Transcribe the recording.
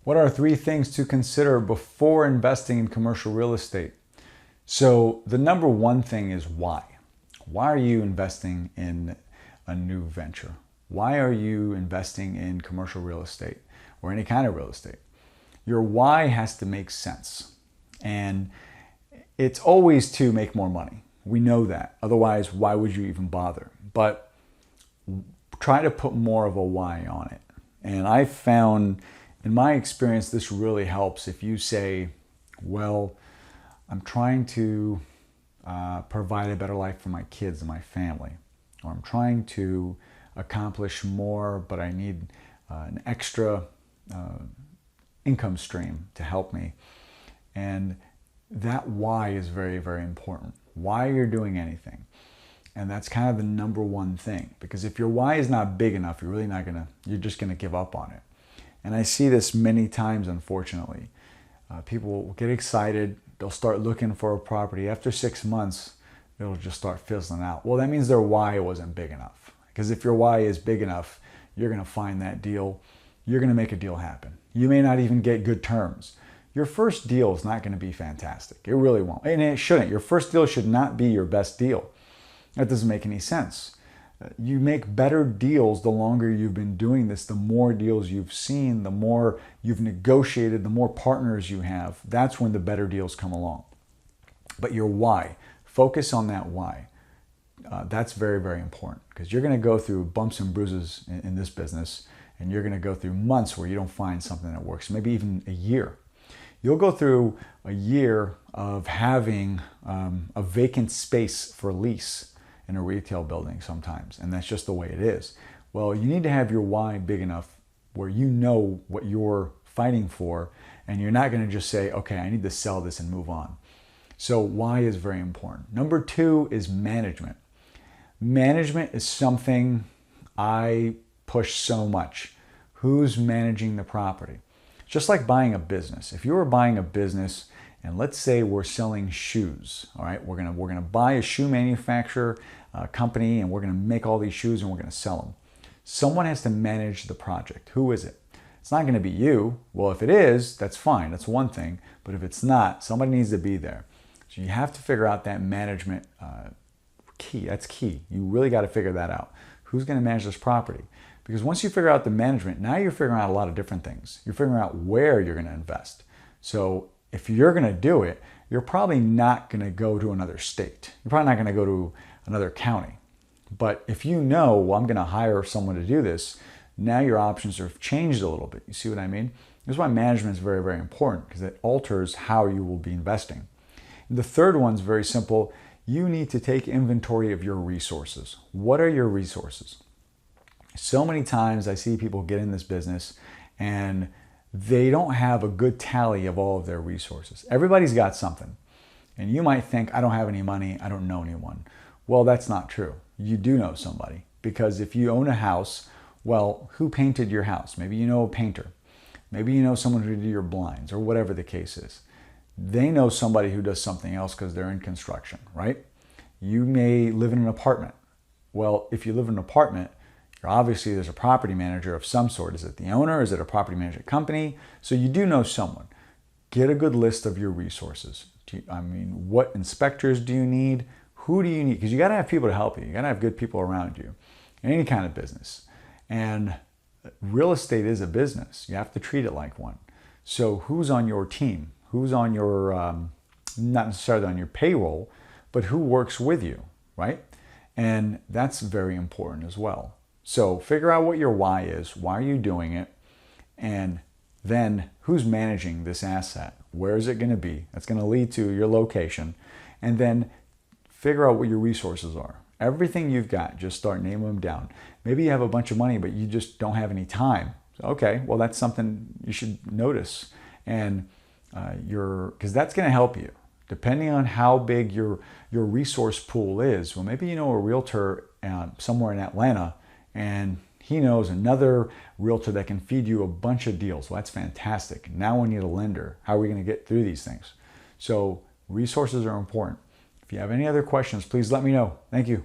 What are three things to consider before investing in commercial real estate? So the number one thing is why. Why are you investing in a new venture? Why are you investing in commercial real estate or any kind of real estate? Your why has to make sense. And it's always to make more money. We know that. Otherwise, why would you even bother? But try to put more of a why on it. And I found, in my experience, this really helps if you say, well, I'm trying to provide a better life for my kids and my family, or I'm trying to accomplish more, but I need an extra income stream to help me. And that why is very, very important. Why you're doing anything. And that's kind of the number one thing. Because if your why is not big enough, you're just gonna give up on it. And I see this many times, unfortunately. People will get excited, they'll start looking for a property. After 6 months, it'll just start fizzling out. Well, that means their why wasn't big enough. Because if your why is big enough, you're gonna find that deal, you're gonna make a deal happen. You may not even get good terms. Your first deal is not gonna be fantastic. It really won't, and it shouldn't. Your first deal should not be your best deal. That doesn't make any sense. You make better deals the longer you've been doing this, the more deals you've seen, the more you've negotiated, the more partners you have. That's when the better deals come along. But your why, focus on that why. That's very, very important because you're going to go through bumps and bruises in this business, and you're going to go through months where you don't find something that works, maybe even a year. You'll go through a year of having a vacant space for lease in a retail building sometimes, and that's just the way it is. Well, you need to have your why big enough where you know what you're fighting for, and you're not going to just say, okay, I need to sell this and move on. So why is very important. Number two is management. Management is something I push so much. Who's managing the property? Just like buying a business. If you were buying a business, and let's say we're selling shoes, all right? We're gonna buy a shoe manufacturer company, and we're gonna make all these shoes and we're gonna sell them. Someone has to manage the project. Who is it? It's not gonna be you. Well, if it is, that's fine. That's one thing. But if it's not, somebody needs to be there. So you have to figure out that management key. That's key. You really got to figure that out. Who's gonna manage this property? Because once you figure out the management, now you're figuring out a lot of different things. You're figuring out where you're gonna invest. So if you're going to do it, you're probably not going to go to another state. You're probably not going to go to another county. But if you know, well, I'm going to hire someone to do this, now your options have changed a little bit. You see what I mean? This is why management is very, very important because it alters how you will be investing. And the third one's very simple. You need to take inventory of your resources. What are your resources? So many times I see people get in this business and they don't have a good tally of all of their resources. Everybody's got something. And you might think, I don't have any money, I don't know anyone. Well, that's not true. You do know somebody. Because if you own a house, well, who painted your house? Maybe you know a painter. Maybe you know someone who did your blinds or whatever the case is. They know somebody who does something else because they're in construction, right? You may live in an apartment. Well, if you live in an apartment, obviously there's a property manager of some sort. Is it the owner? Is it a property management company? So you do know someone. Get a good list of your resources. What inspectors do you need? Who do you need? Because you got to have people to help you. You got to have good people around you in any kind of business. And real estate is a business. You have to treat it like one. So who's on your team? Who's on your, not necessarily on your payroll, but who works with you, right? And that's very important as well. So figure out what your why is. Why are you doing it? And then who's managing this asset? Where is it going to be? That's going to lead to your location. And then figure out what your resources are. Everything you've got, just start naming them down. Maybe you have a bunch of money, but you just don't have any time. So, okay, well, that's something you should notice. And because that's going to help you. Depending on how big your resource pool is. Well, maybe you know a realtor somewhere in Atlanta, and he knows another realtor that can feed you a bunch of deals. Well, that's fantastic. Now we need a lender. How are we going to get through these things? So resources are important. If you have any other questions, please let me know. Thank you.